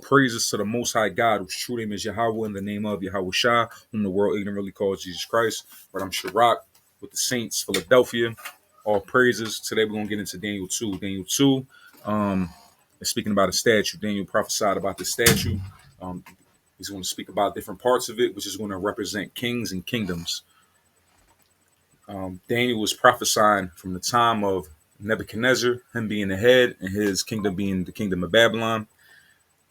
praises to the Most High God, whose true name is Yahweh, in the name of Yahweh Shah, whom the world ignorantly calls Jesus Christ. But I'm Sharak with the Saints, Philadelphia. All praises. Today we're going to get into Daniel 2. Daniel 2 is speaking about a statue. Daniel prophesied about the statue. He's going to speak about different parts of it, which is going to represent kings and kingdoms. Daniel was prophesying from the time of Nebuchadnezzar, him being the head and his kingdom being the kingdom of Babylon.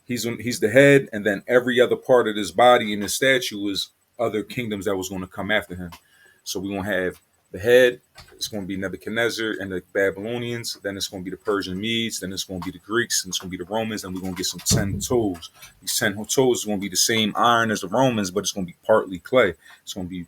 He's the head, and then every other part of his body in the statue is other kingdoms that was going to come after him. So we're going to have the head, it's going to be Nebuchadnezzar and the Babylonians, then it's going to be the Persian Medes, then it's going to be the Greeks, and it's going to be the Romans, and we're going to get some 10 toes. These 10 toes are going to be the same iron as the Romans, but it's going to be partly clay. It's going to be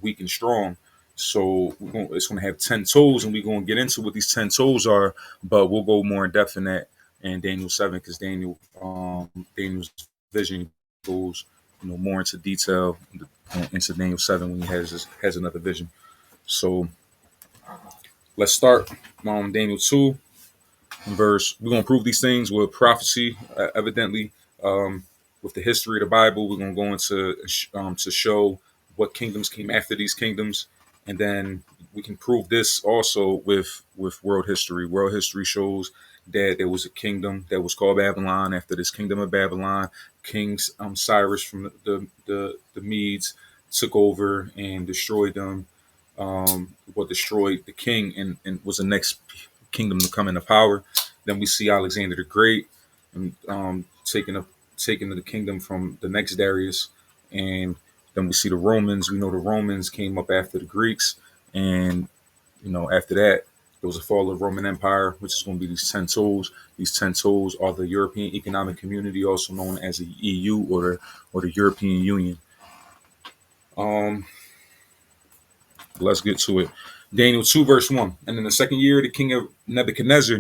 weak and strong. So it's going to have 10 toes, and we're going to get into what these 10 toes are, but we'll go more in depth in that in Daniel 7, because Daniel's vision goes more into detail into Daniel 7 when he has another vision. So let's start Daniel 2 verse. We're going to prove these things with prophecy, evidently, with the history of the Bible. We're going to go into to show what kingdoms came after these kingdoms, and then we can prove this also with world history. World history shows that there was a kingdom that was called Babylon. After this kingdom of Babylon, King Cyrus from the Medes took over and destroyed them. Destroyed the king and was the next kingdom to come into power. Then we see Alexander the Great and taking the kingdom from the next Darius, and then we see the Romans. We know the Romans came up after the Greeks, and after that there was a fall of the Roman Empire, which is going to be these 10 toes. These 10 toes are the European Economic Community, also known as the EU or the European Union. Let's get to it. Daniel 2 verse 1. And in the second year of the king of Nebuchadnezzar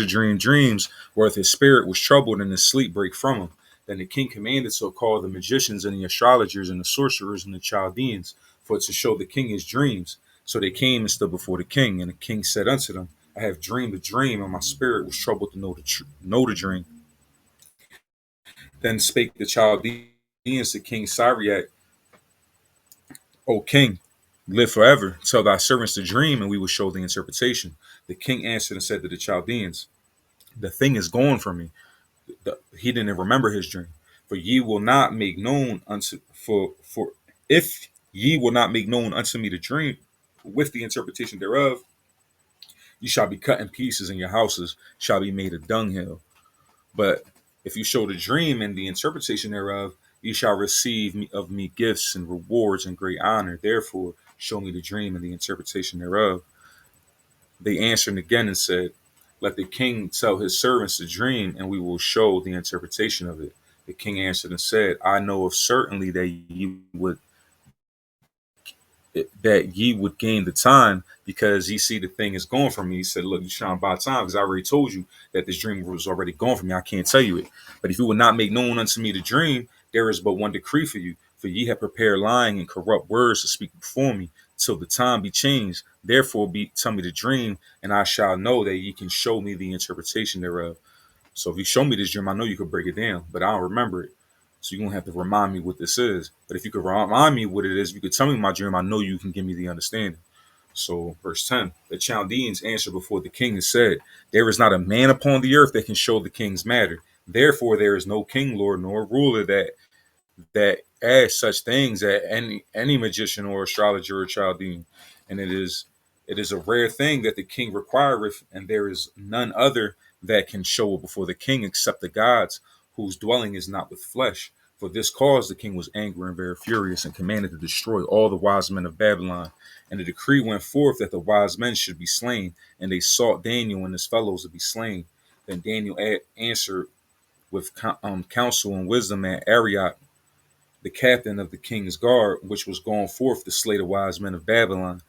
dreamed dreams whereof his spirit was troubled and his sleep brake from him. Then the king commanded to call the magicians and the astrologers and the sorcerers and the Chaldeans for to show the king his dreams. So they came and stood before the king, and the king said unto them, I have dreamed a dream, and my spirit was troubled to know the dream. Then spake the Chaldeans to King Syriac, O king, live forever. Tell thy servants the dream, and we will show the interpretation. The king answered and said to the Chaldeans, the thing is gone from me. He didn't remember his dream. For ye will not make known unto if ye will not make known unto me the dream with the interpretation thereof, you shall be cut in pieces, and your houses shall be made a dunghill. But if you show the dream and the interpretation thereof, you shall receive of me gifts and rewards and great honor. Therefore, show me the dream and the interpretation thereof. They answered again and said, let the king tell his servants the dream, and we will show the interpretation of it. The king answered and said, I know of certainly that ye would gain the time, because ye see the thing is gone from me. He said, look, you're trying to buy time, because I already told you that this dream was already gone from me. I can't tell you it. But if you would not make known unto me the dream, there is but one decree for you. For ye have prepared lying and corrupt words to speak before me, till the time be changed. Therefore tell me the dream, and I shall know that ye can show me the interpretation thereof. So if you show me this dream, I know you could break it down, but I don't remember it. So you're going to have to remind me what this is. But if you could remind me what it is, you could tell me my dream, I know you can give me the understanding. So verse 10, the Chaldeans answered before the king and said, there is not a man upon the earth that can show the king's matter. Therefore, there is no king, lord, nor ruler that adds such things at any magician or astrologer or Chaldean. And it is a rare thing that the king requireth, and there is none other that can show it before the king except the gods, whose dwelling is not with flesh. For this cause the king was angry and very furious, and commanded to destroy all the wise men of Babylon. And the decree went forth that the wise men should be slain, and they sought Daniel and his fellows to be slain. Then Daniel answered with counsel and wisdom at Arioch, the captain of the king's guard, which was gone forth to slay the wise men of Babylon.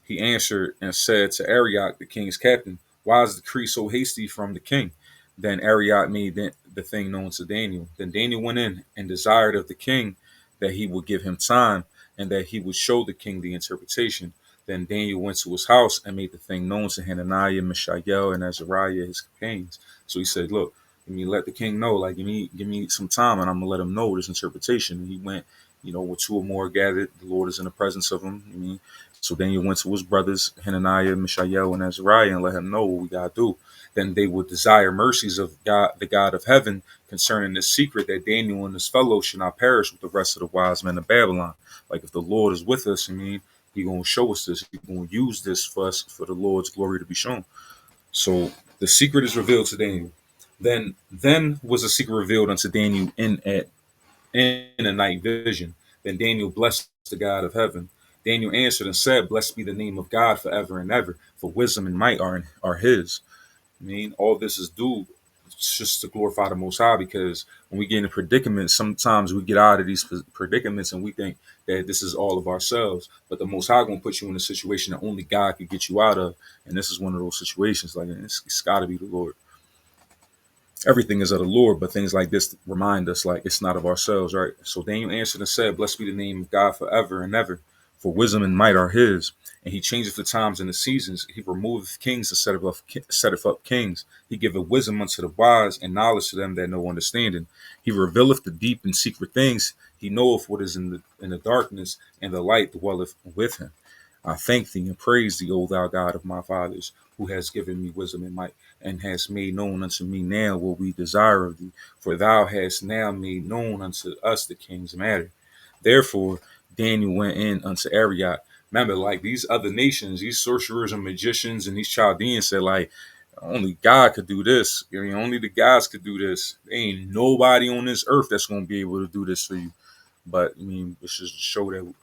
He answered and said to Arioch, the king's captain, why is the decree so hasty from the king? Then Arioch made the thing known to Daniel. Then Daniel went in and desired of the king that he would give him time, and that he would show the king the interpretation. Then Daniel went to his house and made the thing known to Hananiah, Mishael, and Azariah, his companions. So he said, look, let the king know, like, give me some time, and I'm gonna let him know this interpretation. And he went, where two or more gathered, the Lord is in the presence of him. So Daniel went to his brothers Hananiah, Mishael, and Azariah, and let him know what we gotta do. Then they would desire mercies of God, the God of heaven, concerning this secret, that Daniel and his fellows should not perish with the rest of the wise men of Babylon. Like, if the Lord is with us, he gonna show us this. He gonna use this for us, for the Lord's glory to be shown. So the secret is revealed to Daniel. Then was a secret revealed unto Daniel in a night vision. Then Daniel blessed the God of heaven. Daniel answered and said, "Blessed be the name of God forever and ever, for wisdom and might are his." All this is due just to glorify the Most High, because when we get in predicaments, sometimes we get out of these predicaments and we think that this is all of ourselves. But the Most High gonna put you in a situation that only God could get you out of, and this is one of those situations. Like, it's got to be the Lord. Everything is of the Lord, but things like this remind us, like, it's not of ourselves, right? So Daniel answered and said, "Blessed be the name of God forever and ever, for wisdom and might are his. And he changeth the times and the seasons. He removeth kings to setteth up kings. He giveth wisdom unto the wise, and knowledge to them that know understanding. He revealeth the deep and secret things. He knoweth what is in the darkness, and the light dwelleth with him. I thank thee and praise thee, O thou God of my fathers, who has given me wisdom and might, and hast made known unto me now what we desire of thee. For thou hast now made known unto us the king's matter." Therefore, Daniel went in unto Arioch. Remember, like, these other nations, these sorcerers and magicians and these Chaldeans said, like, only God could do this. Only the gods could do this. There ain't nobody on this earth that's going to be able to do this for you. But it's just to show that,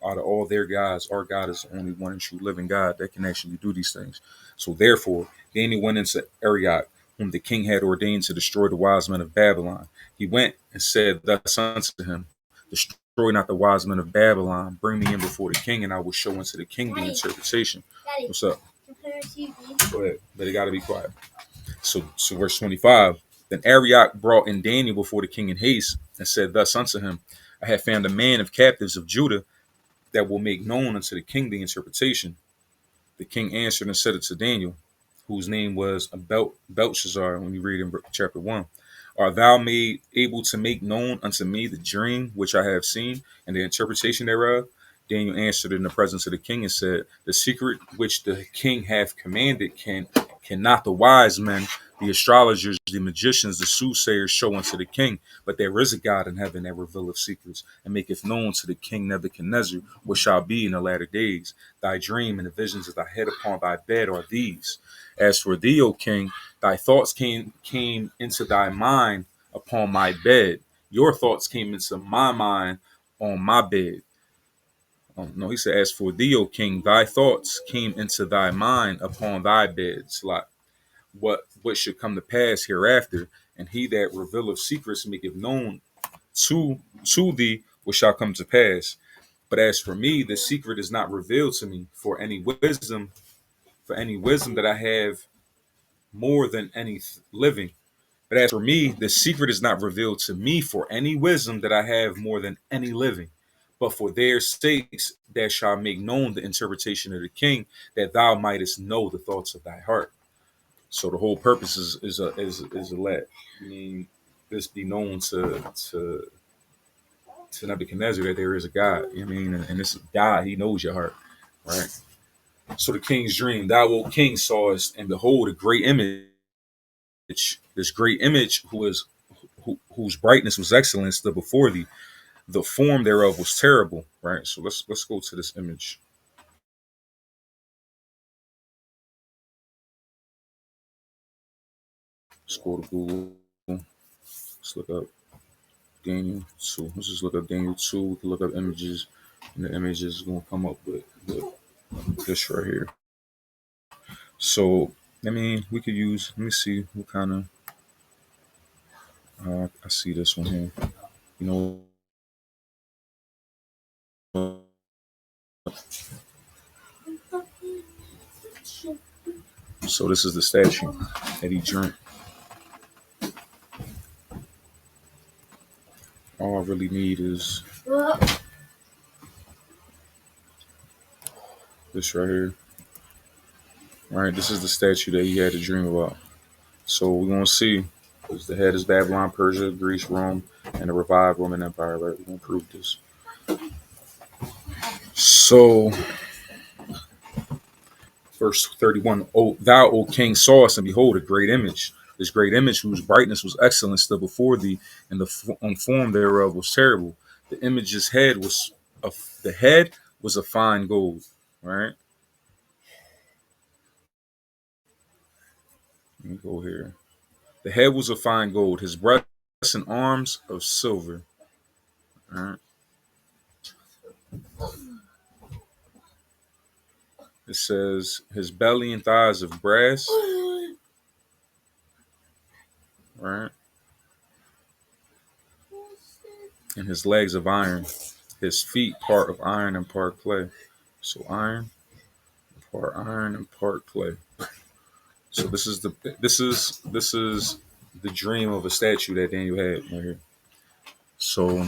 out of all their gods, our God is the only one and true living God that can actually do these things. So therefore, Daniel went into Arioch, whom the king had ordained to destroy the wise men of Babylon. He went and said thus unto him, "Destroy not the wise men of Babylon. Bring me in before the king, and I will show unto the king the interpretation." Daddy, what's up? Go ahead, but it got to be quiet. So verse 25. Then Arioch brought in Daniel before the king in haste, and said thus unto him, "I have found a man of captives of Judah that will make known unto the king the interpretation." The king answered and said it to Daniel, whose name was Belshazzar, when you read in chapter 1. "Art thou made able to make known unto me the dream which I have seen, and the interpretation thereof?" Daniel answered in the presence of the king and said, "The secret which the king hath commanded cannot the wise men, the astrologers, the magicians, the soothsayers show unto the king. But there is a God in heaven that revealeth secrets, and maketh known to the king Nebuchadnezzar what shall be in the latter days. Thy dream and the visions of thy head upon thy bed are these. As for thee, O king, thy thoughts came into thy mind upon my bed. Your thoughts came into my mind on my bed." Oh, no, he said, "As for thee, O king, thy thoughts came into thy mind upon thy bed." It's like, what should come to pass hereafter, and he that revealeth secrets maketh known to thee what shall come to pass. But as for me, the secret is not revealed to me for any wisdom that I have more than any living. But as for me, the secret is not revealed to me for any wisdom that I have more than any living. But for their sakes that shall make known the interpretation of the king, that thou mightest know the thoughts of thy heart. So the whole purpose is to let, this be known to Nebuchadnezzar, that there is a God. And this God, he knows your heart, right? So the king's dream: "Thou, O king, sawest, and behold, a great image. This great image, whose brightness was excellent, stood before thee. The form thereof was terrible." Right. So let's go to this image. Let's go to Google. Let's look up Daniel 2. Let's just look up Daniel 2. We can look up images, and the image is going to come up with this right here. So, we could use, let me see what kind of, I see this one here. So this is the statue that he dreamt. All I really need is this right here. All right, this is the statue that he had a dream about. So we're gonna see Because the head is Babylon, Persia, Greece, Rome, and the revived Roman Empire. Right? We're going to prove this. So, verse 31, thou, O king, sawest, and behold, a great image. This great image, whose brightness was excellent, stood before thee, and the form thereof was terrible. The image's head was the head was of fine gold. Right? Let me go here. The head was of fine gold, his breasts and arms of silver. Right? It says his belly and thighs of brass. Right? And his legs of iron, his feet part of iron and part clay. So iron and part clay. So this is the dream of a statue that Daniel had right here. So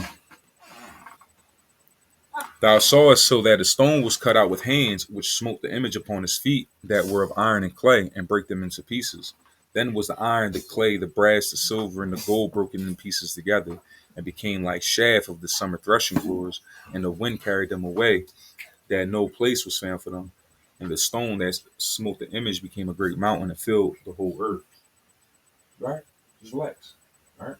thou sawest so that a stone was cut out with hands, which smote the image upon his feet that were of iron and clay, and break them into pieces. Then was the iron, the clay, the brass, the silver, and the gold broken in pieces together, and became like chaff of the summer threshing floors, and the wind carried them away, that no place was found for them. And the stone that smote the image became a great mountain and filled the whole earth. Right? Just relax. All right.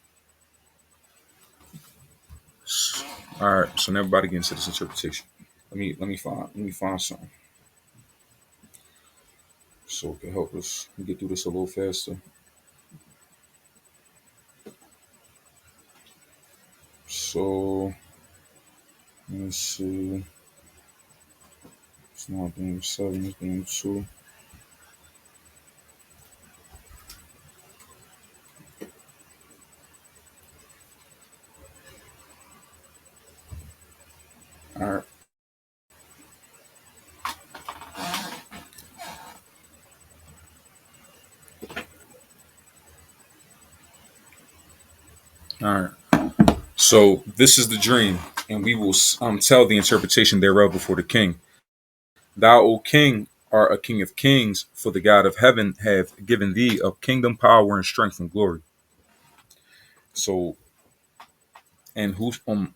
All right. So now everybody get into this interpretation. Let me find something so it can help us get through this a little faster. So let's see. It's not being 7, it's being 2. All right. All right. So this is the dream, and we will tell the interpretation thereof before the king. Thou, O king, art a king of kings, for the God of heaven hath given thee of kingdom, power, and strength and glory. So, and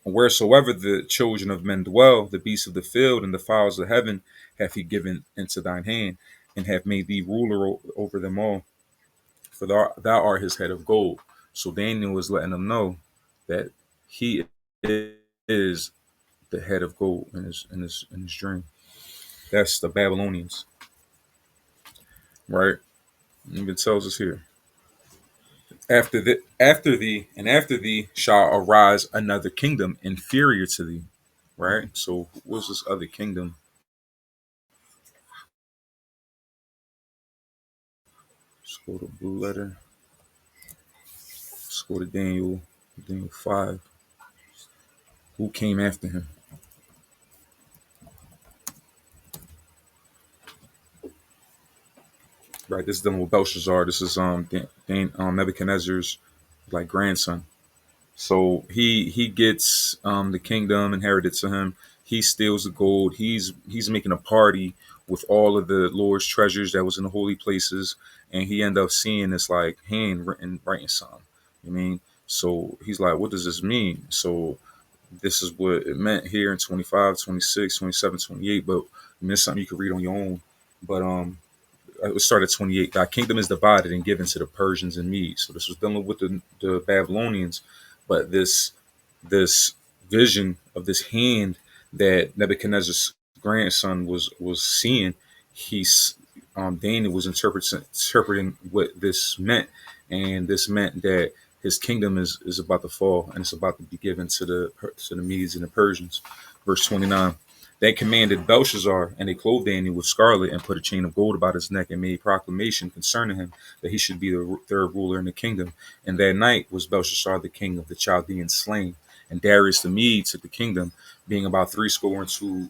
wheresoever the children of men dwell, the beasts of the field and the fowls of heaven hath he given into thine hand, and hath made thee ruler over them all. For thou art his head of gold. So Daniel is letting them know that he is the head of gold in his dream. That's the Babylonians, right? It even tells us here. After thee shall arise another kingdom inferior to thee. Right? So what's this other kingdom? Let's go to blue letter. Let's go to Daniel 5. Who came after him? Right, this is dealing with Belshazzar. This is Nebuchadnezzar's like grandson. So he gets the kingdom inherited to him. He steals the gold. He's making a party with all of the Lord's treasures that was in the holy places, and he end up seeing this like hand writing something. I mean, so he's like, what does this mean? So this is what it meant here in 25, 26, 27, 28. But I mean, it's something you can read on your own. But it started at 28. Thy kingdom is divided and given to the Persians and Medes. So this was dealing with the Babylonians, but this vision of this hand that Nebuchadnezzar's grandson was seeing, he's Daniel was interpreting what this meant, and this meant that his kingdom is about to fall and it's about to be given to the Medes and the Persians. Verse 29. They commanded Belshazzar, and they clothed Daniel with scarlet, and put a chain of gold about his neck, and made proclamation concerning him that he should be the third ruler in the kingdom. And that night was Belshazzar the king of the Chaldeans slain, and Darius the Mede took the kingdom, being about 62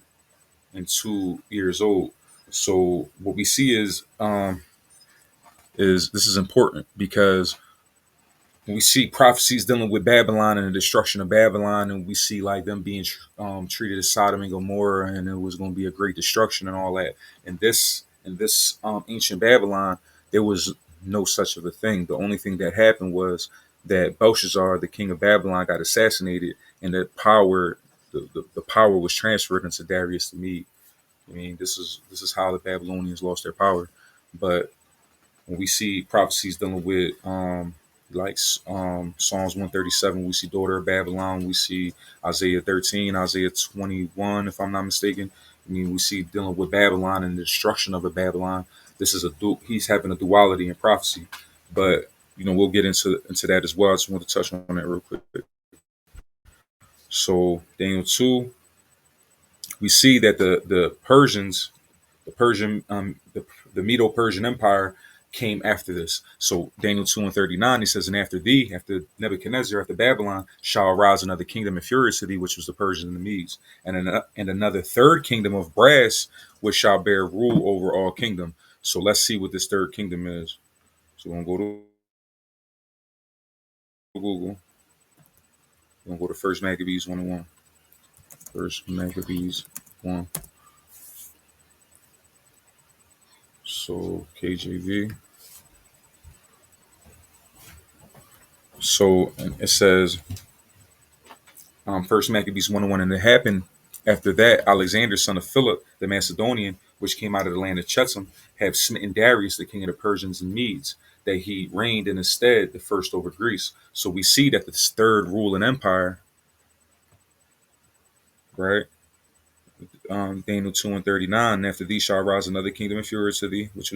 years old. So what we see is this is important because we see prophecies dealing with Babylon and the destruction of Babylon, and we see like them being treated as Sodom and Gomorrah, and it was going to be a great destruction and all that. And this ancient Babylon, there was no such of a thing. The only thing that happened was that Belshazzar, the king of Babylon, got assassinated, and the power was transferred into Darius the Mede. I mean, this is how the Babylonians lost their power. But when we see prophecies dealing with Psalms 137, we see daughter of Babylon, we see Isaiah 13, Isaiah 21, if I'm not mistaken. I mean, we see dealing with Babylon and the destruction of a Babylon. This is he's having a duality in prophecy. But we'll get into that as well. I just want to touch on that real quick. So Daniel 2, we see that the Persians, the Medo-Persian Empire came after this. So Daniel 2:39, he says, and after thee, after Nebuchadnezzar, after Babylon, shall arise another kingdom inferior to thee, which was the Persians and the Medes, and another third kingdom of brass, which shall bear rule over all kingdom. So let's see what this third kingdom is. So we're gonna go to Google. We're gonna go to First Maccabees 1:1. First Maccabees 1. So KJV. So it says, First Maccabees 1:1, and it happened after that Alexander, son of Philip the Macedonian, which came out of the land of Chetam, have smitten Darius, the king of the Persians and Medes, that he reigned in his stead the first over Greece. So we see that this third ruling empire, right? Daniel 2:39, after thee shall rise another kingdom inferior to thee, which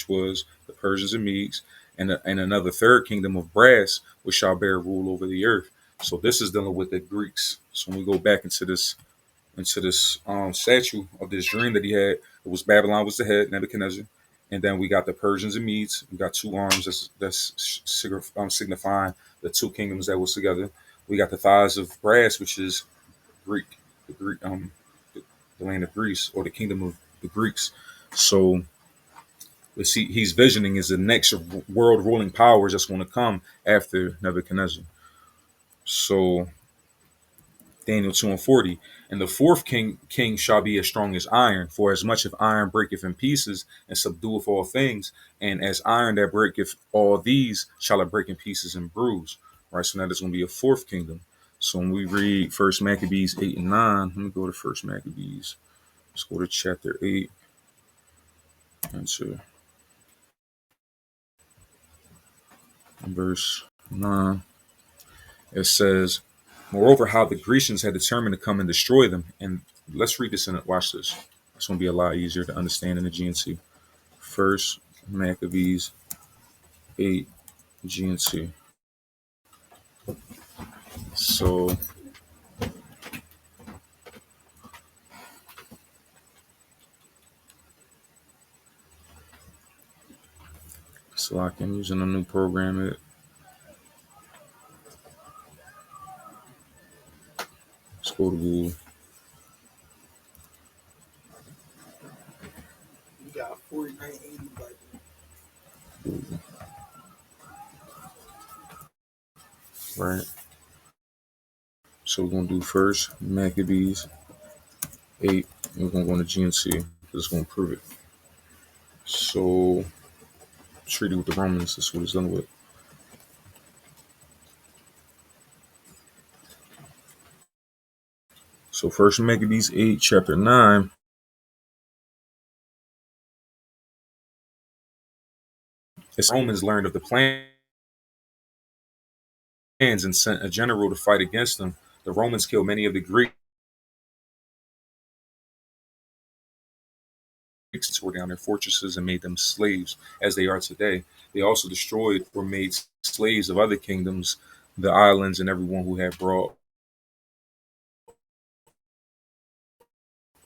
was the Persians and Medes, and another third kingdom of brass, which shall bear rule over the earth. So this is dealing with the Greeks. So when we go back into this statue of this dream that he had, it was Babylon was the head, Nebuchadnezzar, and then we got the Persians and Medes. We got two arms that's signifying the two kingdoms that was together. We got the thighs of brass, which is Greek, the Greek, the land of Greece, or the kingdom of the Greeks. So he's visioning is the next world ruling powers that's going to come after Nebuchadnezzar. So Daniel 2:40, and the fourth king shall be as strong as iron, for as much of iron breaketh in pieces and subdueth all things, and as iron that breaketh all these shall it break in pieces and bruise. Right, so now there's going to be a fourth kingdom. So when we read First Maccabees 8 and 9, let me go to First Maccabees. Let's go to chapter 8 and to verse 9. It says, moreover, how the Grecians had determined to come and destroy them. And let's read this and watch this. It's going to be a lot easier to understand in the GNT. First Maccabees 8 GNT. So like I'm using a new program. Let's go to Google. You got 4980 budget. Right. So we're gonna do First Maccabees 8. We're gonna go into GNC because it's gonna prove it. So treaty with the Romans, that's what it's done with. So First Maccabees 8, chapter 9. As Romans learned of the plans and sent a general to fight against them, the Romans killed many of the Greeks tore down their fortresses and made them slaves as they are today. They also destroyed or made slaves of other kingdoms, the islands, and everyone who had brought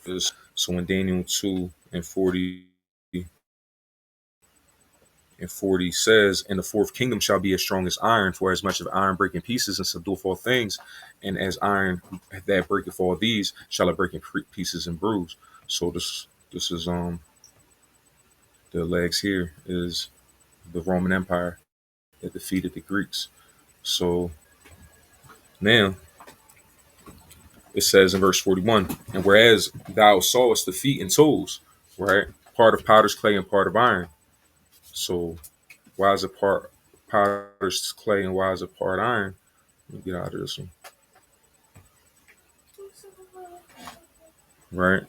this. So in Daniel 2:40 says, and the fourth kingdom shall be as strong as iron, for as much of iron break in pieces and subdueth all things, and as iron that breaketh all these shall it break in pieces and bruise. So this is the legs here is the Roman Empire that defeated the Greeks. So now it says in verse 41, and whereas thou sawest the feet and toes, right, part of potter's clay and part of iron. So Why is it part potter's clay and why is it part iron? Let me get out of this one. Right.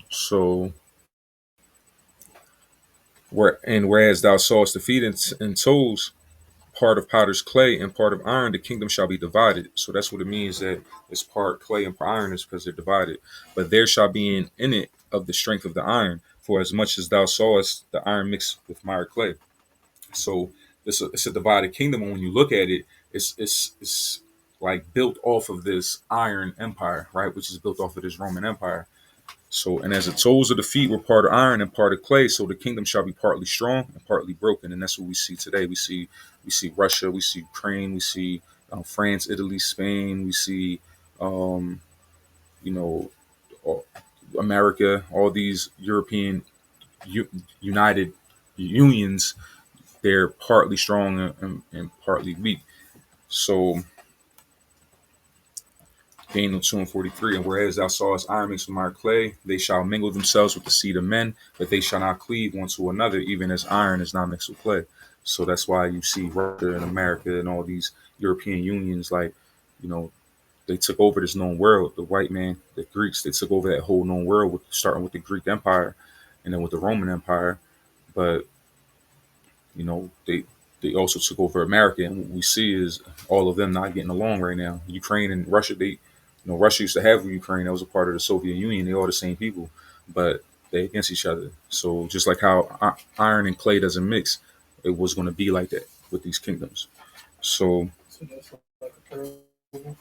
So whereas thou sawest the feet and toes, part of potter's clay and part of iron, the kingdom shall be divided. So that's what it means that it's part clay and part iron is because they're divided. But there shall be in it of the strength of the iron, for as much as thou sawest the iron mixed with mire clay. So it's a divided kingdom. And when you look at it, it's like built off of this iron empire, right? Which is built off of this Roman Empire. So, and as the toes of the feet were part of iron and part of clay, so the kingdom shall be partly strong and partly broken. And that's what we see today. We see Russia, we see Ukraine, we see France, Italy, Spain, we see um, you know all- America, all these European united unions. They're partly strong and partly weak. So Daniel 2 and 43, and whereas thou sawest iron mixed with mire clay, they shall mingle themselves with the seed of men, but they shall not cleave one to another, even as iron is not mixed with clay. So that's why you see Russia and America and all these European unions, like, you know, they took over this known world. The white man, the Greeks, they took over that whole known world, starting with the Greek Empire and then with the Roman Empire. But, they also took over America, and what we see is all of them not getting along right now. Ukraine and Russia, Russia used to have Ukraine. That was a part of the Soviet Union. They all the same people, but they against each other. So just like how iron and clay doesn't mix, it was going to be like that with these kingdoms. So So that's like a parable.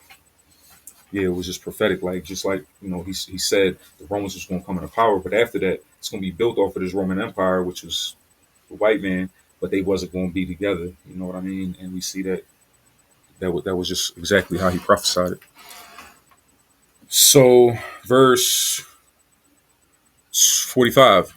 yeah, it was just prophetic. Like just like he said the Romans was going to come into power, but after that, it's going to be built off of this Roman Empire, which was the white man, but they wasn't going to be together. You know what I mean? And we see that was just exactly how he prophesied it. So verse 45,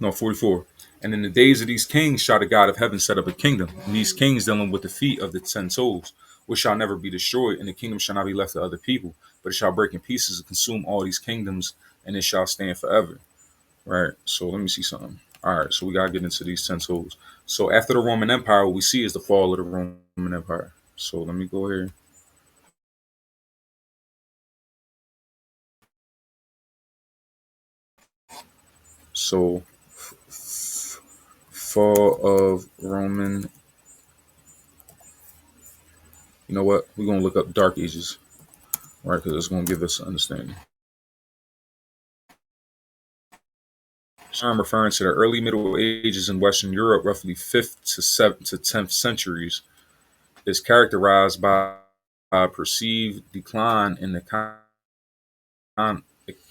no 44. And in the days of these kings shall the God of heaven set up a kingdom, and these kings dealing with the feet of the 10 toes, which shall never be destroyed, and the kingdom shall not be left to other people, but it shall break in pieces and consume all these kingdoms, and it shall stand forever. Right. So let me see something. All right. So we gotta get into these 10 toes. So after the Roman Empire, what we see is the fall of the Roman Empire. So let me go here. So fall of Roman. You know what? We're gonna look up Dark Ages, right? Because it's gonna give us an understanding. So I'm referring to the early Middle Ages in Western Europe, roughly 5th to 7th to 10th centuries, is characterized by a perceived decline in the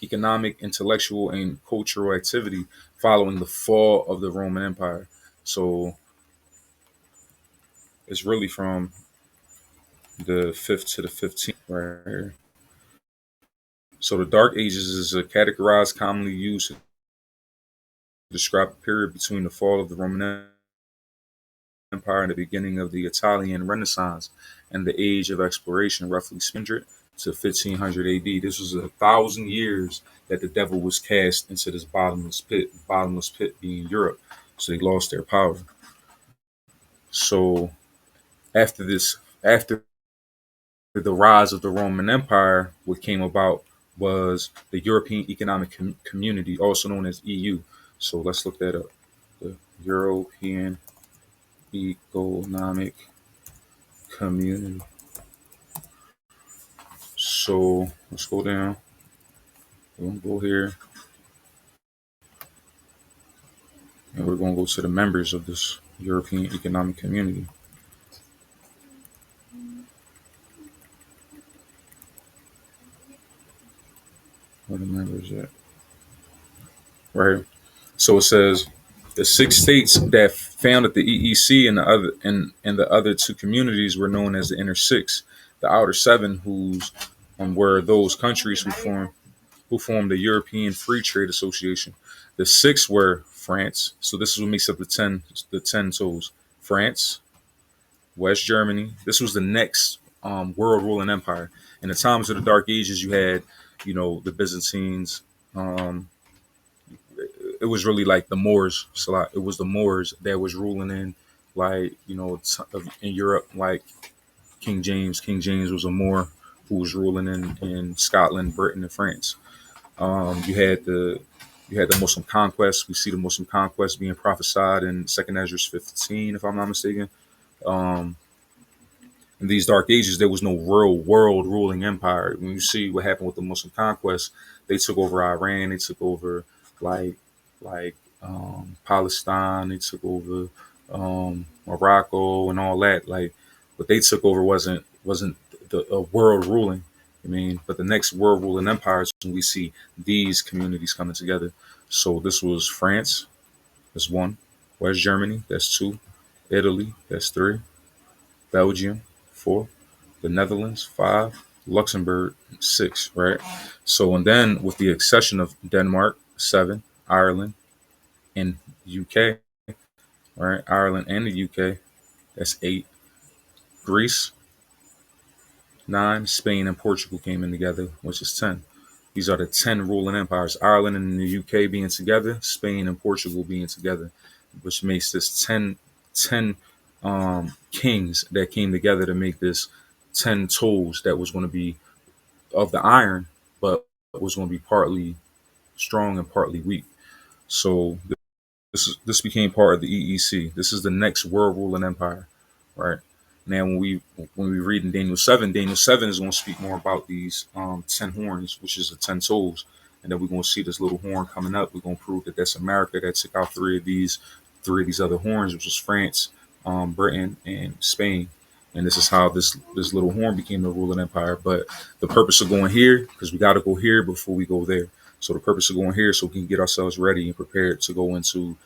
economic, intellectual, and cultural activity following the fall of the Roman Empire. So it's really from the 5th to the 15th, right here. So the Dark Ages is a categorized commonly used to describe the period between the fall of the Roman Empire and the beginning of the Italian Renaissance and the Age of Exploration, roughly 600 to 1500 AD. This was 1,000 years that the devil was cast into this bottomless pit being Europe. So they lost their power. So after the rise of the Roman Empire, what came about was the European Economic Community, also known as EU. So let's look that up. The European Economic Community. So let's go down. We're gonna go here, and we're gonna go to the members of this European Economic Community. Where the members at? Right here. So it says the 6 states that founded the EEC and the other two communities were known as the Inner Six. The Outer Seven, whose were those countries who formed the European Free Trade Association. The six were France. So this is what makes up the ten toes. France, West Germany. This was the next world ruling empire. In the times of the Dark Ages, you had, the Byzantines. Um, it was really like the Moors. So like, it was the Moors that was ruling in, like, in Europe, like King James. King James was a Moor who was ruling in Scotland, Britain, and France. You had the Muslim conquest. We see the Muslim conquest being prophesied in Second Ezra 15, if I'm not mistaken. Um, in these dark ages, there was no real world ruling empire. When you see what happened with the Muslim conquest, they took over Iran, they took over like Palestine, they took over Morocco and all that. Like what they took over wasn't the world ruling. I mean, but the next world ruling empires when we see these communities coming together. So this was France, that's one. West Germany, that's two. Italy, that's three. Belgium, four. The Netherlands, five. Luxembourg, six, right? So, and then with the accession of Denmark, seven. Ireland and UK, right? Ireland and the UK, that's eight. Greece, nine. Spain and Portugal came in together, which is 10. These are the 10 ruling empires. Ireland and the UK being together, Spain and Portugal being together, which makes this 10 kings that came together to make this 10 toes that was going to be of the iron, but was going to be partly strong and partly weak. So this became part of the EEC. This is the next world ruling empire, right? Now, when we read in Daniel 7 is going to speak more about these 10 horns, which is the 10 toes, and then we're going to see this little horn coming up. We're going to prove that that's America that took out three of these other horns, which was France, Britain, and Spain. And this is how this little horn became the ruling empire. But the purpose of going here, because we got to go here before we go there. So the purpose of going here, so we can get ourselves ready and prepared to go into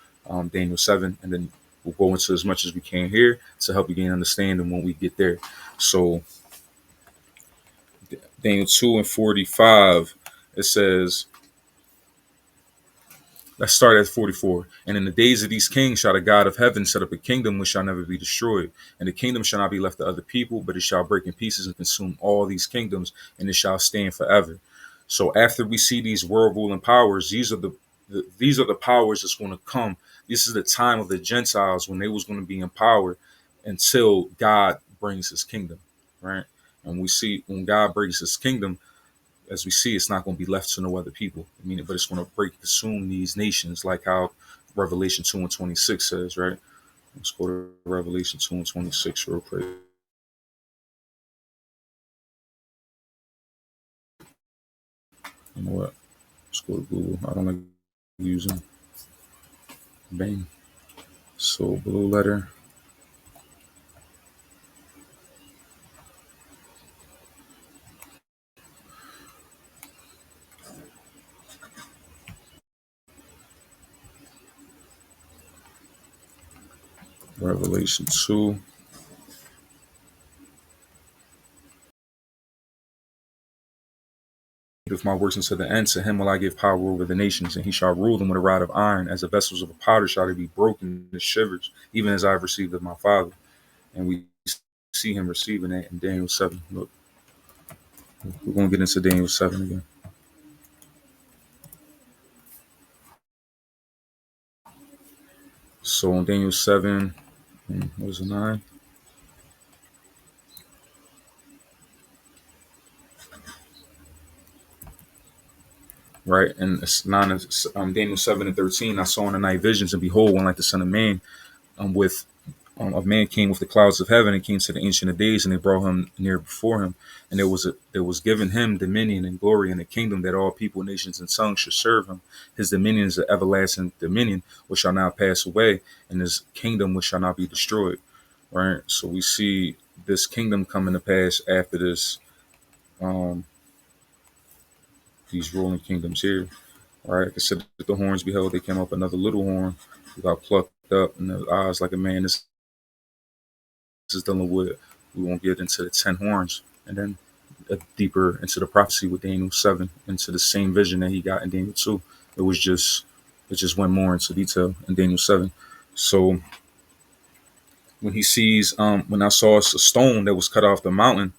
Daniel 7, and then we'll go into as much as we can here to help you gain understanding when we get there. So Daniel 2 and 45, it says, let's start at 44. And in the days of these kings shall the God of heaven set up a kingdom which shall never be destroyed. And the kingdom shall not be left to other people, but it shall break in pieces and consume all these kingdoms, and it shall stand forever. So after we see these world ruling powers, these are the powers that's going to come. This is the time of the Gentiles when they was going to be in power until God brings his kingdom, right? And we see when God brings his kingdom, as we see, it's not going to be left to no other people. I mean, but it's going to consume these nations, like how Revelation 2 and 26 says, right? Let's go to Revelation 2 and 26 real quick. You know what? Let's go to Google. I don't like using Bing. So blue letter. Revelation 2. With my works unto the end, to him will I give power over the nations, and he shall rule them with a rod of iron, as the vessels of a potter shall they be broken to shivers, even as I have received of my Father. And we see him receiving that in Daniel 7. Look, we're going to get into Daniel 7 again. So in Daniel 7, what is it, 9? Right, and it's 9, Daniel 7 and 13. I saw in the night visions, and behold, one like the Son of Man, with a man came with the clouds of heaven and came to the Ancient of Days, and they brought him near before him. And there was given him dominion and glory and a kingdom that all people, nations, and tongues should serve him. His dominion is an everlasting dominion which shall not pass away, and his kingdom which shall not be destroyed. Right. So we see this kingdom coming to pass after this, these ruling kingdoms here. Right. Like I said, the horns beheld, they came up another little horn who got plucked up, and the eyes like a man. This is dealing with, we won't get into the 10 horns, and then deeper into the prophecy with Daniel 7, into the same vision that he got in Daniel 2. It just went more into detail in Daniel 7. So when he sees, when I saw a stone that was cut off the mountain,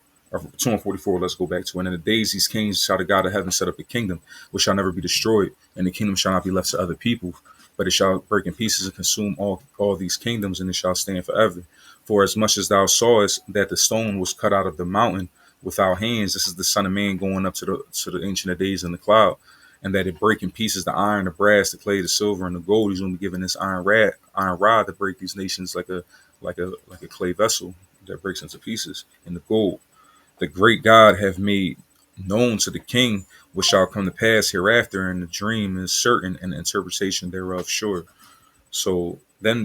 2 and 44, let's go back to it. And in the days these kings shall the God of heaven set up a kingdom, which shall never be destroyed, and the kingdom shall not be left to other people, but it shall break in pieces and consume all these kingdoms, and it shall stand forever. For as much as thou sawest that the stone was cut out of the mountain without hands, this is the Son of Man going up to the Ancient of Days in the cloud, and that it break in pieces the iron, the brass, the clay, the silver, and the gold. He's going to be given this iron rod to break these nations like a clay vessel that breaks into pieces. And the gold, the great God have made known to the king what shall come to pass hereafter, and the dream is certain, and the interpretation thereof sure. So then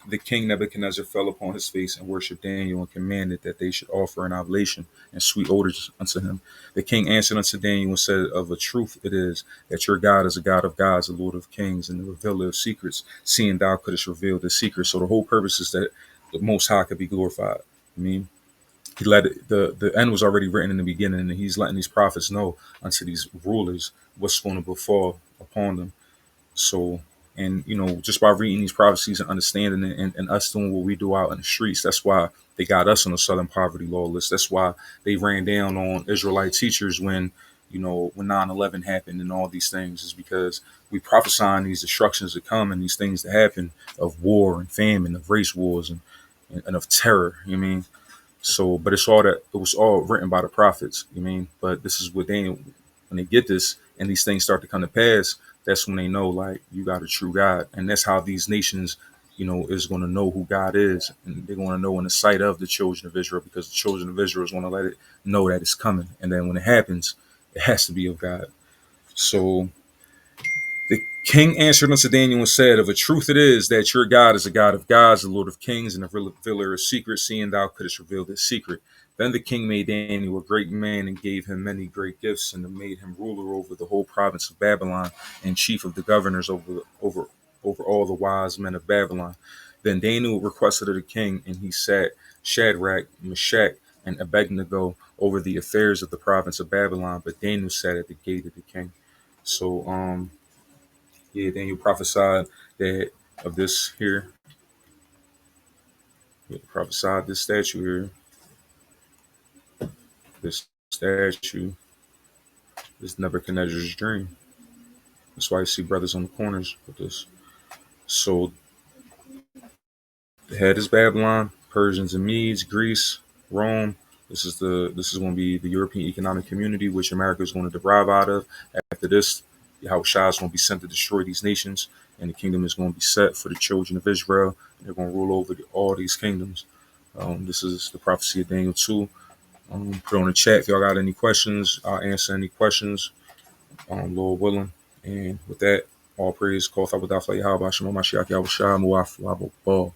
the king Nebuchadnezzar fell upon his face and worshipped Daniel, and commanded that they should offer an oblation and sweet odors unto him. The king answered unto Daniel and said, of a truth it is that your God is a God of gods, a Lord of kings, and the revealer of secrets, seeing thou couldst reveal the secret. So the whole purpose is that the Most High could be glorified. I mean, he let it, the end was already written in the beginning, and he's letting these prophets know unto these rulers what's going to befall upon them. So, and just by reading these prophecies and understanding it, and us doing what we do out in the streets, that's why they got us on the Southern Poverty Law list. That's why they ran down on Israelite teachers when 9/11 happened and all these things, is because we prophesying these destructions to come and these things to happen, of war and famine, of race wars, and of terror. You know what I mean? So, but it was all written by the prophets. You know what I mean? But this is what they, when they get this and these things start to come to pass, that's when they know, like, you got a true God. And that's how these nations, is going to know who God is. And they're going to know in the sight of the children of Israel, because the children of Israel is going to let it know that it's coming. And then when it happens, it has to be of God. So the king answered unto Daniel and said, of a truth it is that your God is a God of gods, the Lord of kings, and a revealer of secrets, seeing thou couldst reveal this secret. Then the king made Daniel a great man and gave him many great gifts, and made him ruler over the whole province of Babylon, and chief of the governors over all the wise men of Babylon. Then Daniel requested of the king, and he sat Shadrach, Meshach, and Abednego over the affairs of the province of Babylon, but Daniel sat at the gate of the king. So yeah, Daniel prophesied that of this here. He prophesied this statue here. This statue is Nebuchadnezzar's dream. That's why you see brothers on the corners with this. So the head is Babylon, Persians and Medes, Greece, Rome. This is going to be the European Economic Community, which America is going to derive out of. After this, Yahushua is going to be sent to destroy these nations, and the kingdom is going to be set for the children of Israel. They're going to rule over all these kingdoms. This is the prophecy of Daniel 2. Put on the chat if y'all got any questions. I'll answer any questions, Lord willing. And with that, all praise, call for Yahweh, Shema Mashiach, Yahushua, Muaf, Wabo, Ball.